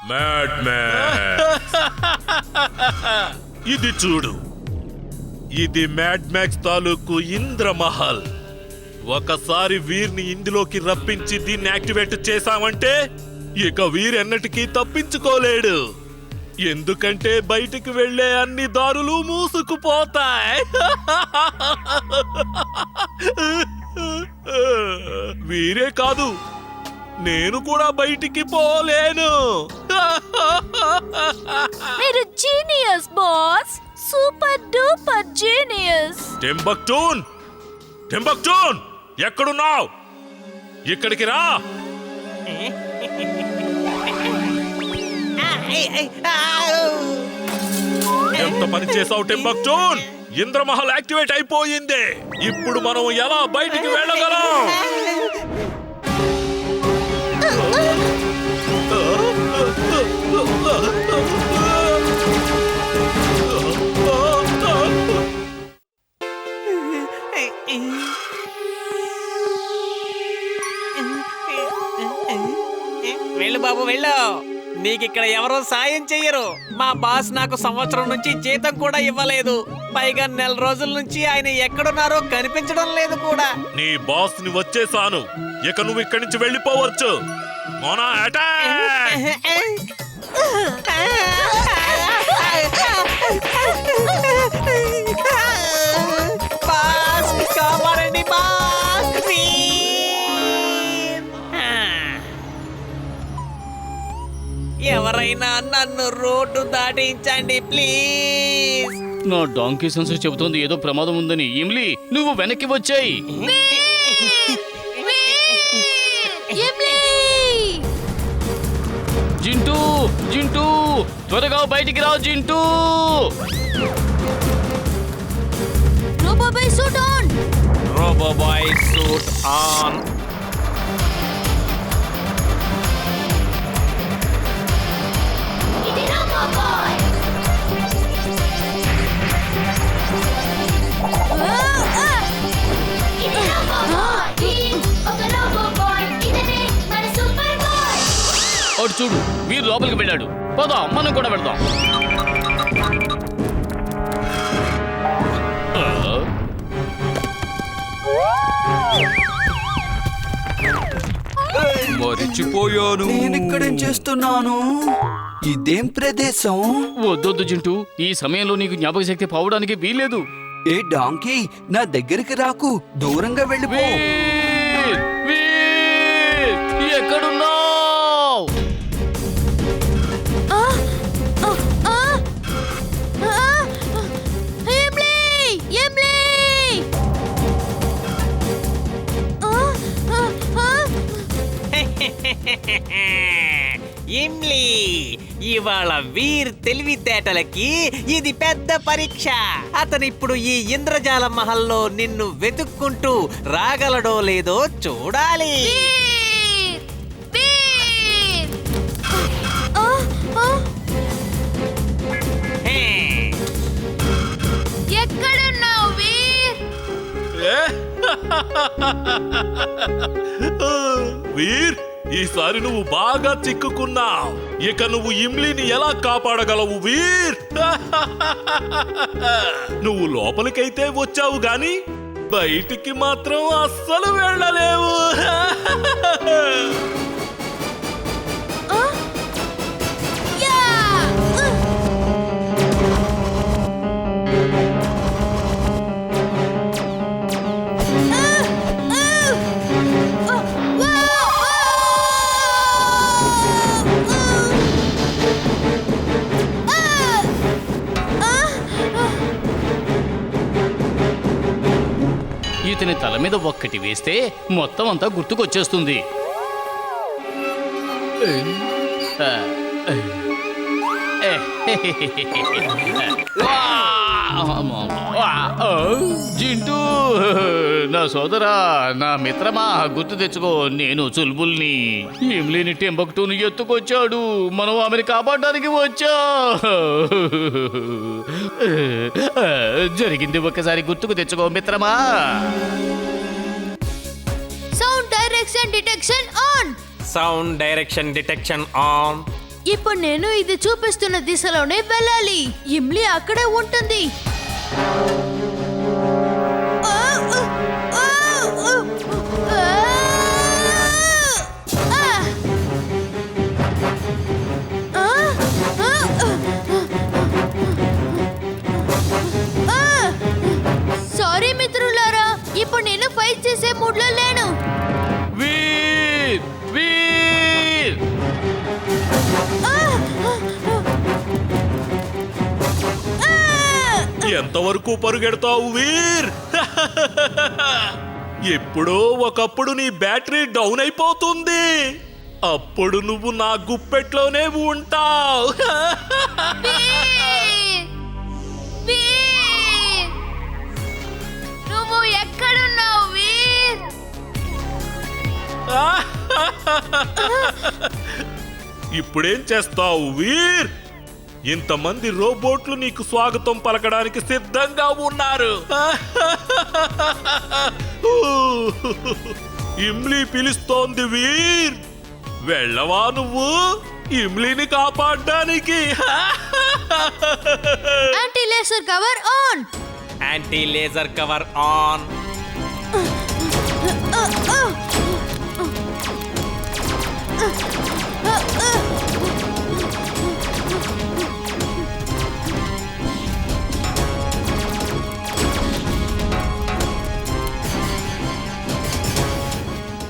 Mad max ఇది చూడు, ఇది మ్యాడ్ మ్యాక్స్ తాలూకు ఇంద్రమహల్. ఒకసారి వీర్ని ఇందులోకి రప్పించి దీన్ని యాక్టివేట్ చేశామంటే ఇక వీరెన్నటికీ తప్పించుకోలేడు. ఎందుకంటే బయటికి వెళ్లే అన్ని దారులు మూసుకుపోతాయి. వీరే కాదు, నేను కూడా బయటికి పోలేను. మీరు genius boss, super duper genius. Timbuktoon, Timbuktoon ఎక్కడున్నావు? ఇక్కడికి రా. ఎంత పని చేసావు టింబక్టూన్? ఇంద్రమహల్ యాక్టివేట్ అయిపోయింది. ఇప్పుడు మనం ఎలా బయటికి వెళ్ళగలం? వెళ్ళు బాబు వెళ్ళు. నీకిక్కడ ఎవరో సాయం చెయ్యరు. మా బాస్ నాకు సంవత్సరం నుంచి జీతం కూడా ఇవ్వలేదు. పైగా నెల రోజుల నుంచి ఆయన ఎక్కడున్నారో కనిపించడం లేదు కూడా. నీ బాస్ ని వచ్చేసాను. ఇక నువ్వు ఇక్కడి నుంచి వెళ్ళిపోవచ్చు. మోనా అటాక్! బాస్ కాపాడండి బాస్. ఎవరైనా నన్ను రోడ్డు దాటించండి ప్లీజ్. నా డాంకీ సెన్స్ చెబుతోంది ఏదో ప్రమాదం ఉందని. ఇమ్లీ, నువ్వు వెనక్కి వచ్చాయి. జింటూ, జింటూ త్వరగా బయటికి రా Jintu. Robo Boy suit on. Robo Boy suit on. ఇది రోబోబాయ్. ఇది రోబోబాయ్. ఒక రోబోబాయ్. ఇదనే మన సూపర్ బాయ్. అటు చూడు, వీరు లోపలికి వెళ్ళాడు. పద, మనం కూడా వెళ్దాం. మరిచిపోయాను. నేనిక్కడేం చేస్తున్నాను? ఇదేం ప్రదేశం? వద్దొద్దు జింటూ, ఈ సమయంలో నీకు జ్ఞాపక శక్తి పోవడానికి వీల్లేదు. ఏ డాంకీ, నా దగ్గరికి రాకు, దూరంగా వెళ్ళిపో. వీర్, వీర్, ఎక్కడున్నావ్? ఇమ్లీ, ఇవాళ వీర్ తెలివితేటలకి ఇది పెద్ద పరీక్ష. అతనిప్పుడు ఈ ఇంద్రజాల మహల్లో నిన్ను వెతుక్కుంటూ రాగలడో లేదో చూడాలి. హే. ఎక్కడున్నావు వీర్? వీర్, ఈసారి నువ్వు బాగా చిక్కుకున్నావు. ఇక నువ్వు ఇమ్లీని ఎలా కాపాడగలవు వీర్? నువ్వు లోపలికైతే వచ్చావు గాని బయటికి మాత్రం అస్సలు వెళ్ళలేవు. ఇతని తల మీద ఒక్కటి వేస్తే మొత్తం అంతా గుర్తుకొచ్చేస్తుంది. జింటూ, నా సోదరా, నా మిత్రమా, గుర్తు తెచ్చుకో, నేను చుల్బుల్ని. ఇమ్లీని టింబక్టూను ఎత్తుకొచ్చాడు. మనం ఆమెను కాపాడడానికి వచ్చా. జరిగింది ఒక్కసారి గుర్తుకు తెచ్చుకో మిత్రమా. Sound direction detection on. Sound direction detection on. ఇప్పుడు నేను ఇది చూపిస్తున్న దిశలోనే వెళ్ళాలి. ఇమ్లి అక్కడే ఉంటుంది. ఆ, ఆ, ఆ, ఆ, ఆ, ఆ, ఆ. సారీ మిత్రులారా, ఇప్పుడు నేను ఫైట్ చేసే మూడ్లో లేను. వీర్ వీర్ ఎంతవరకు పరుగెడతావు వీర్? ఎప్పుడో ఒకప్పుడు నీ బ్యాటరీ డౌన్ అయిపోతుంది. అప్పుడు నువ్వు నా గుప్పెట్లోనే ఉంటావు. వీర్! వీర్! నువ్వు ఎక్కడున్నావు వీర్? ఇప్పుడేం చేస్తావు వీర్? ఇంతమంది రోబోట్లు నీకు స్వాగతం పలకడానికి సిద్ధంగా ఉన్నారు. ఇమ్లీ పిలుస్తోంది వీర్. వెళ్ళవా నువ్వు ఇమ్లీని కాపాడడానికి? Anti laser cover on. Anti laser cover on.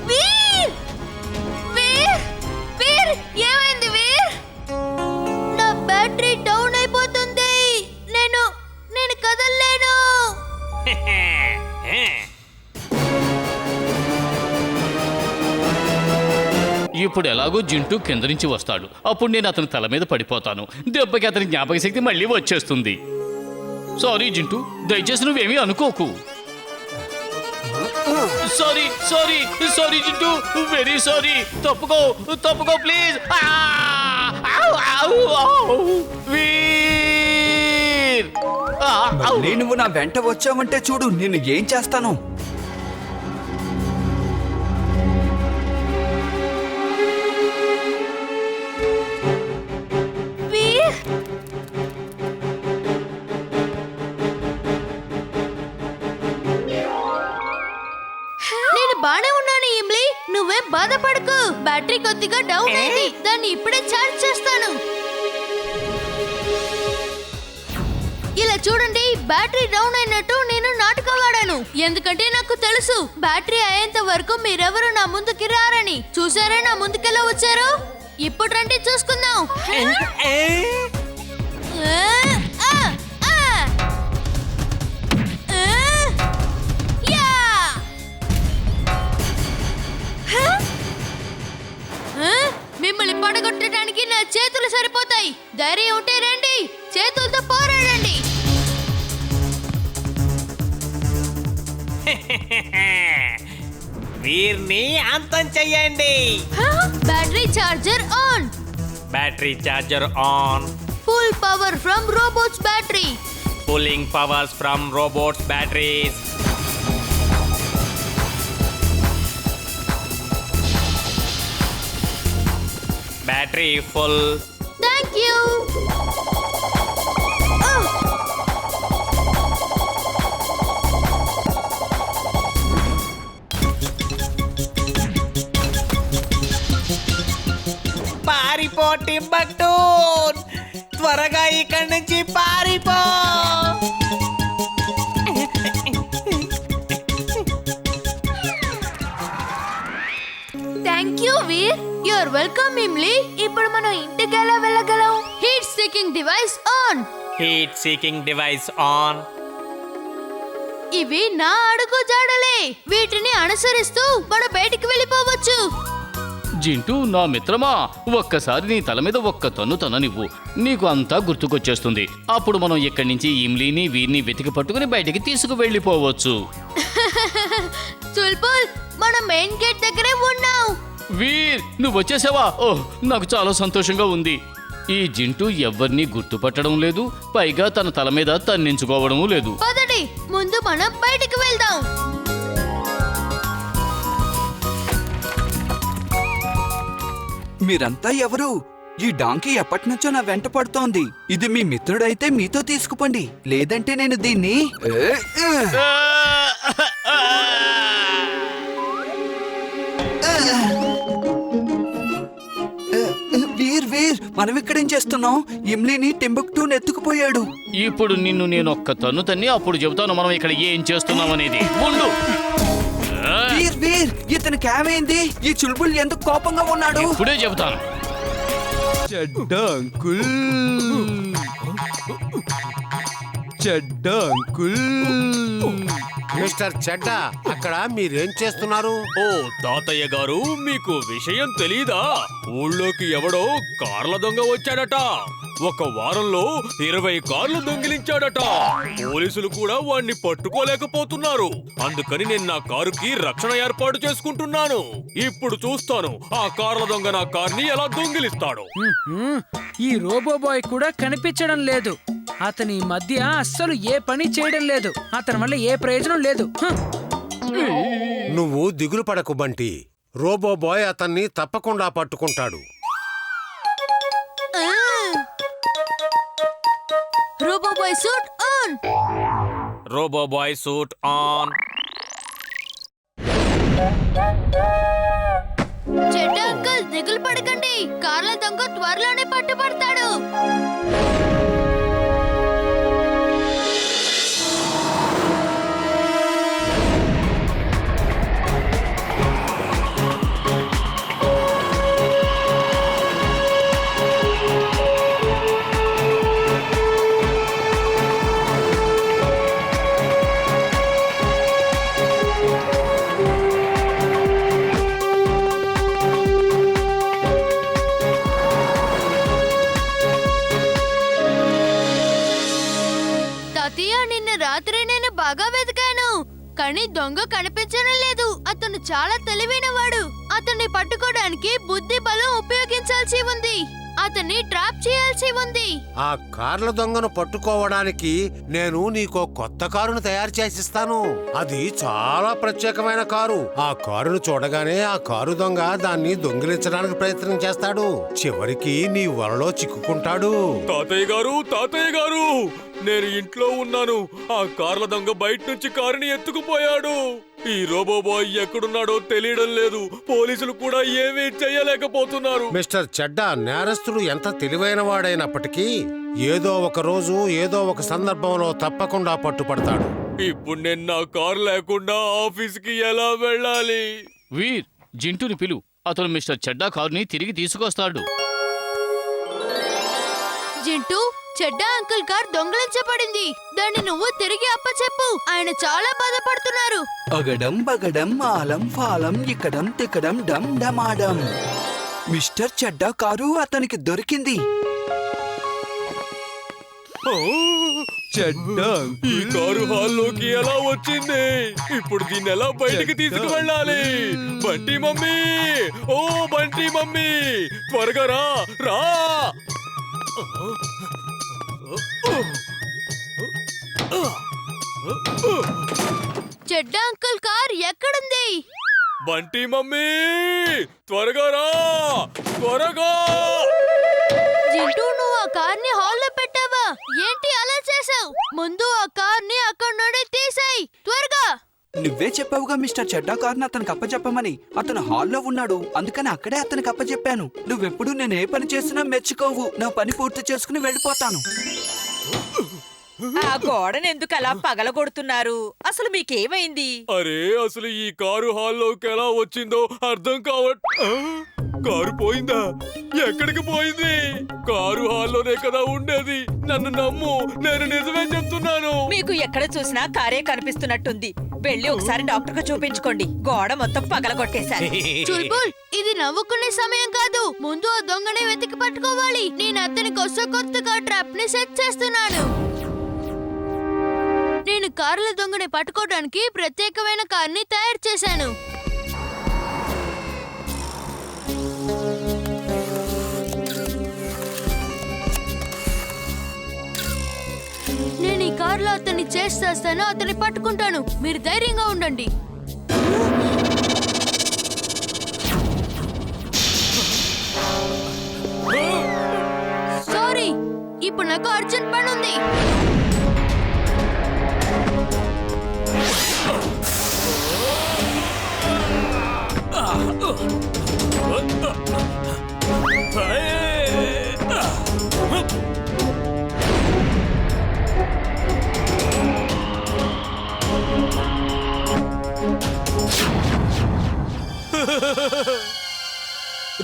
Veer! Veer! Veer! ఏమైంది వీర్? నా బ్యాటరీ డౌన్ అయిపోతుంది. నేను కదలలేను. ఇప్పుడు ఎలాగో జింటూ కింద నుంచి వస్తాడు. అప్పుడు నేను అతని తల మీద పడిపోతాను. దెబ్బకి అతని జ్ఞాపక శక్తి మళ్ళీ వచ్చేస్తుంది. సారీ జింటూ, దయచేసి నువ్వేమీ అనుకోకు. Sorry sorry sorry Jintu, very sorry. తప్పుకో తప్పుకో ప్లీజ్. వీర్! మళ్ళీ నువ్వు నా వెంట వచ్చావంటే చూడు నిన్ను ఏం చేస్తాను. వీర్! నేను బానే ఉన్నాను ఇమ్లీ, నువ్వేం బాధపడకు. బ్యాటరీ కొద్దిగా డౌన్ అయింది, దాన్ని ఇప్పుడే ఛార్జ్ చేస్తాను. ఇలా చూడండి, బ్యాటరీ డౌన్ అయినట్టు నేను నాటకం ఆడాను. ఎందుకంటే నాకు తెలుసు బ్యాటరీ అయ్యేంత వరకు మీరెవరు నా ముందుకి రారని. చూసారా నా ముందుకెలా వచ్చారు? ఇప్పుడు రండి చూసుకుందాం. ఆ, ఆ, ఆ. యా! మిమ్మల్ని పడగొట్టడానికి నా చేతులు సరిపోతాయి. ధైర్యం ఉంటే రండి, చేతులతో పోరాడండి. వీరిని అంతం చెయ్యండి. Battery charger on. Battery charger on. Full power from robots battery. Pulling powers from robots batteries. Battery full. Thank you. పారిపో టింబక్టూన్, త్వరగా ఇక్కడి నుంచి పారిపో. Thank you Veer. Your welcome Imli. ఇప్పుడు మనం ఇంటికి ఎలా వెళ్ళగలం? Heat seeking device on. Heat seeking device on. ఇవి నా అడుగు జాడలే. వీటిని అనుసరిస్తూ మనం బయటికి వెళ్ళిపోవచ్చు. జింటూ నా మిత్రమా, ఒక్కసారి నీ తల మీద ఒక్క తన్ను తననివ్వు, నీకు అంతా గుర్తుకొచ్చేస్తుంది. అప్పుడు మనం ఇక్కడి నుంచి ఇమ్లీని వీరిని వెతికి పట్టుకుని బయటికి తీసుకు వెళ్ళిపోవచ్చు. చుల్బుల్, మనం మెయిన్ గేట్ దగ్గరే ఉన్నాం. వీర్, నువ్వు వచ్చేసావా? ఓహ్, నాకు చాలా సంతోషంగా ఉంది. ఈ జింటూ ఎవ్వరినీ గుర్తుపట్టడం లేదు, పైగా తన తల మీద తన్నించుకోవడం లేదు. పదండి, ముందు మనం బయటికి వెళ్దాం. మీరంతా ఎవరు? ఈ డాంకీ ఎప్పటి నుంచో నా వెంట పడుతోంది. ఇది మీ మిత్రుడైతే మీతో తీసుకుపోండి, లేదంటే నేను దీన్ని వీర్ వీర్, మనం ఇక్కడేం చేస్తున్నాం? ఇమ్లీని టింబక్టూన్ ఎత్తుకుపోయాడు. ఇప్పుడు నిన్ను నేను ఒక్క తన్ను తన్ని అప్పుడు చెబుతాను మనం ఇక్కడ ఏం చేస్తున్నాం అనేది. ఉండు. వీర్ వీర్, ఇతనికి ఏమైంది? ఈ చుల్బుల్ ఎందుకు కోపంగా ఉన్నాడు? ఇప్పుడే చెబుతాను. చెడ్డ అంకుల్, చెడ్డ అంకుల్. మిస్టర్ చెడ్డా, అక్కడ మీరేం చేస్తున్నారు? ఓ తాతయ్య గారు, మీకు విషయం తెలీదా? ఊళ్ళోకి ఎవడో కార్ల దొంగ వచ్చాడట. ఒక వారంలో 20 కార్లు దొంగిలించాడట. పోలీసులు కూడా వాణ్ణి పట్టుకోలేకపోతున్నారు. అందుకని నేను నా కారుకి రక్షణ ఏర్పాటు చేసుకుంటున్నాను. ఇప్పుడు చూస్తాను ఆ కార్ల దొంగ నా కార్ని ఎలా దొంగిలిస్తాడు. ఈ రోబోబాయ్ కూడా కనిపించడం లేదు. అతని ఈ మధ్య అస్సలు ఏ పని చేయడం లేదు. అతని వల్ల ఏ ప్రయోజనం లేదు. నువ్వు దిగులు పడకు బంటి, రోబో బాయ్ అతన్ని తప్పకుండా పట్టుకుంటాడు. Robo Boy suit on. Robo Boy suit on. చెడ్డ అంకుల్, దిగులు పడకండి. కార్ల దొంగ త్వరలోనే పట్టుబడతాడు. తాతయ్య, నిన్న రాత్రి నేను బాగా వెతికాను, కానీ దొంగ కనిపించడం లేదు. అతను చాలా తెలివైనవాడు. అతన్ని పట్టుకోవడానికి బుద్ధి బలం ఉపయోగించాల్సి ఉంది. అతన్ని ట్రాప్ చేయాల్సి ఉంది. ఆ కార్ల దొంగను పట్టుకోవడానికి నేను నీకో కొత్త కారును తయారు చేసిస్తాను. అది చాలా ప్రత్యేకమైన కారు. ఆ కారును చూడగానే ఆ కారు దొంగ దాన్ని దొంగిలించడానికి ప్రయత్నం చేస్తాడు. చివరికి నీ వలలో చిక్కుకుంటాడు. తాతయ్య గారు, తాతయ్య గారు, నేను ఇంట్లో ఉన్నాను. ఆ కార్ల దొంగ బయట నుంచి కారుని ఎత్తుకుపోయాడు. ఈ రోబోబాయ్ ఎక్కడున్నాడో తెలియడం లేదు. పోలీసులు కూడా ఏమీ చెయ్యలేకపోతున్నారు. మిస్టర్ చెడ్డా, నేరస్తుడు ఎంత తెలివైన వాడైనప్పటికీ ఏదో ఒక రోజు ఏదో ఒక సందర్భంలో తప్పకుండా పట్టుపడతాడు. ఇప్పుడు నేను నా కారు లేకుండా ఆఫీస్కి ఎలా వెళ్ళాలి? వీర్, జింటూని పిలు. అతను మిస్టర్ చెడ్డా కారుని తిరిగి తీసుకొస్తాడు. జింటూ, చెడ్డ అంకుల్ కార్ దొంగలించబడింది. దాన్ని నువ్వు తిరిగి అప్పచెప్పు. ఆయన చాలా బాధపడుతున్నారు. అగడం బగడం ఆలం ఫాలం ఇక్కడం తిక్కడం డం డమాడం. మిస్టర్ చెడ్డా కారు అతనికి దొరికింది. చెడ్డ ఈ కారు హాల్లోకి ఎలా వచ్చింది? ఇప్పుడు దీన్ని ఎలా బయటికి తీసుకువెళ్ళాలి? బంటి మమ్మీ, ఓ బంటి మమ్మీ, త్వరగా రా రా. చెడ్డ అంకుల్ కార్ ఎక్కడుంది? బంటి మమ్మీ, త్వరగా రా, త్వరగా. జింటూ, నువ్వు ఆ కార్ ని హాల్లో పెట్టావా? ఏంటి అలా చేసావు? ముందు ఆ కార్ ని అక్కడి నుండి తీసేయ్, త్వరగా. నువ్వే చెప్పావుగా మిస్టర్ చెడ్డా కారుని అతనికి అప్పచెప్పమని. అతను హాల్లో ఉన్నాడు, అందుకని అక్కడే అతనికి అప్పచెప్పాను. నువ్వెప్పుడు నేను ఏ పని చేసినా మెచ్చుకోవు. నా పని పూర్తి చేసుకుని వెళ్ళిపోతాను. ఆ గోడను ఎందుకు అలా పగలగొడుతున్నారు? అసలు మీకేమైంది? అరే, అసలు ఈ కారు హాల్లోకి ఎలా వచ్చిందో అర్థం కారు పోయిందా? ఎక్కడికి పోయింది? కారు హాల్లోనే కదా ఉండేది. నన్ను నమ్ము, నేను నిజమే చెప్తున్నాను. మీకు ఎక్కడ చూసినా కారే కనిపిస్తున్నట్టుంది. వెళ్ళి ఒకసారి డాక్టర్ కు చూపించుకోండి. గోడ మొత్తం పగలగొట్టేశారు. చుల్బుల్, ఇది నవ్వుకునే సమయం కాదు. ముందు ఆ దొంగని వెతికి పట్టుకోవాలి. నేను అతని కోసం కొత్తగా ట్రాప్ ని సెట్ చేస్తున్నాను. నేను కార్ల దొంగని పట్టుకోవడానికి ప్రత్యేకమైన కార్ని తయారు చేశాను. నేను ఈ కార్లో అతన్ని చేస్తాను, అతన్ని పట్టుకుంటాను. మీరు ధైర్యంగా ఉండండి. ఇప్పుడు నాకు అర్జెంట్ పని ఉంది.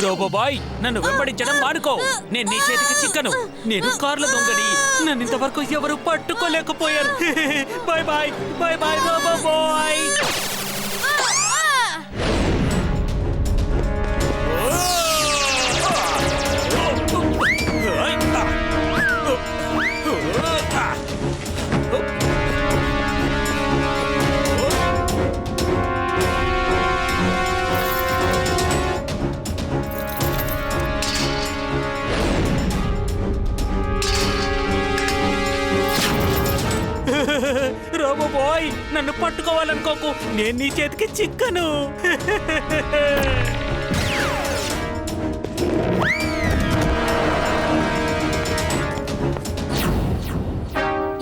రోబోబాయ్ నన్ను వెంబడించడం మానుకో. నేను నీ చేతికి చిక్కను. నేను కార్ల దొంగని. నన్ను ఇంతవరకు ఎవరు పట్టుకోలేకపోయారు. Boy boy boy boy Robo Boy. Robo Boy నన్ను పట్టుకోవాలనుకోకు. నేను నీ చేతికి చిక్కను.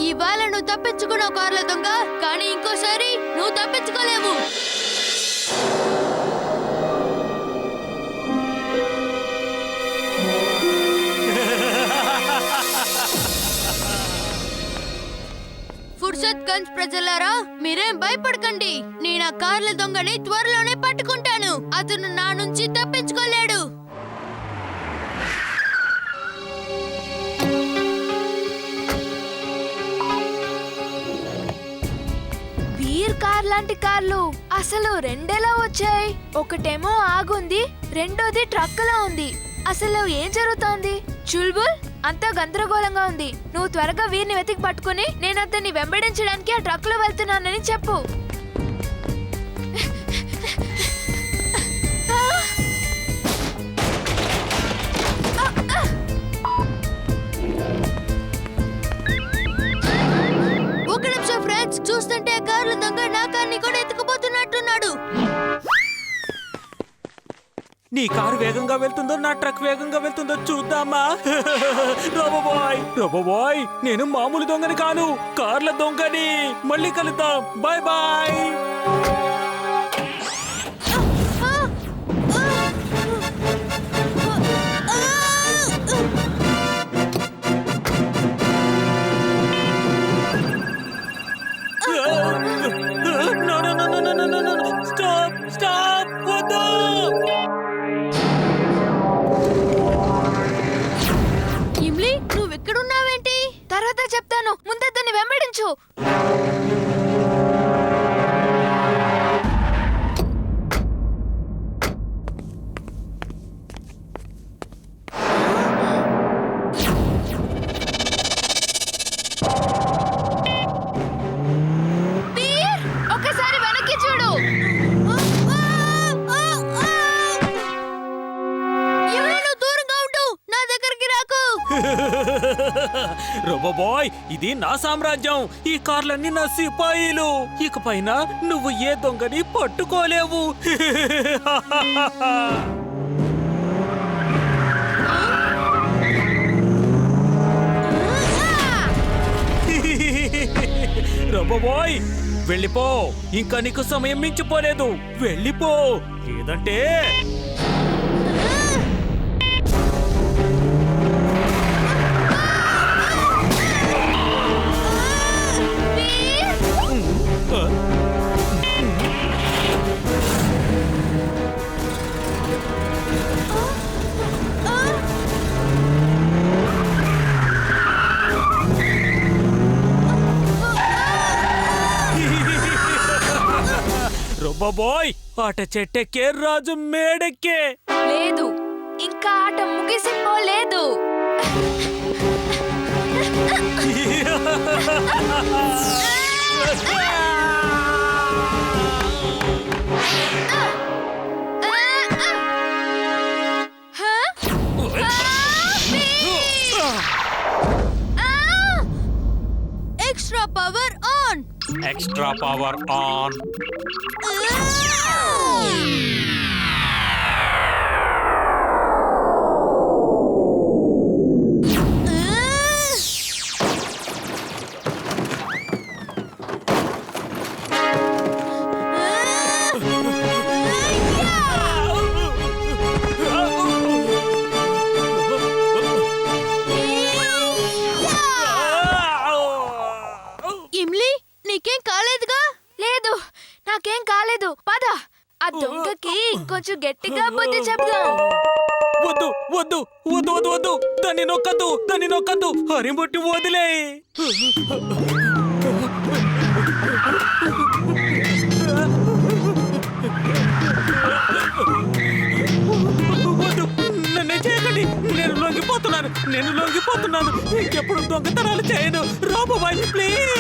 ఇవాళ నువ్వు తప్పించుకున్నావు కార్ల దొంగ, కానీ ఇంకోసారి నువ్వు తప్పించుకోలేవు. ఫుర్సత్ గంజ్ ప్రజలారా, మీరేం భయపడకండి. నేను ఆ కార్ల దొంగని త్వరలోనే పట్టుకుంటాను. అతను నా నుంచి తప్పించుకోలేడు. వీర్ కార్ లాంటి కార్లు అసలు రెండెలా వచ్చాయి? ఒకటేమో ఆగుంది, రెండోది ట్రక్కులా ఉంది. అసలు ఏం జరుగుతోంది? చుల్బుల్, అంతా గందరగోళంగా ఉంది. నువ్వు త్వరగా వీరిని వెతికి పట్టుకుని నేను అతన్ని వెంబడించడానికి ఆ ట్రక్ లో వెళ్తున్నానని చెప్పు. ఒక నిమిషం ఫ్రెండ్స్, చూస్తుంటే కార్ల దొంగ నా కార్ని కూడా ఎత్తుకుపోతున్నట్టున్నాడు. నీ కారు వేగంగా వెళ్తుందో నా ట్రక్ వేగంగా వెళ్తుందో చూద్దామా? రోబోబాయ్ రోబోబాయ్ నేను మామూలు దొంగని కాను, కార్ల దొంగని. మళ్ళీ కలుద్దాం. Bye bye. స్టాప్ స్టాప్ వద్దు. ఇమ్లీ, నువ్వెక్కడున్నావేంటి? తర్వాత చెప్తాను, ముందు అతన్ని వెంబడించు. వీర్, ఒకసారి వెనక్కి చూడు. ఎవరైనా దూరంగా ఉండు, నా దగ్గరికి రాకు. రోబోబాయ్ ఇది నా సామ్రాజ్యం. ఈ కార్లన్నీ నా సిపాయిలు. ఇకపైన నువ్వు ఏ దొంగని పట్టుకోలేవు. రోబోబాయ్ వెళ్ళిపో. ఇంకా నీకు సమయం మించిపోలేదు. వెళ్ళిపో, లేదంటే రోబోబాయ్ ఆట చెట్టెక్కే, రాజు మేడెక్కే. లేదు, ఇంకా ఆట ముగిసిపోలేదు. Extra power on. Extra power on. కొంచెం గట్టిగా బుద్ధి చెప్దాం. వద్దు వద్దు వద్దు వద్దు వద్దు దాన్ని నొక్కద్దు హరిముట్టి వదిలే. వద్దు నన్నే చేయకండి. నేను లొంగిపోతున్నాను. ఇంకెప్పుడు దొంగతనాలు చేయను. రాబోబాయ్ ప్లీజ్.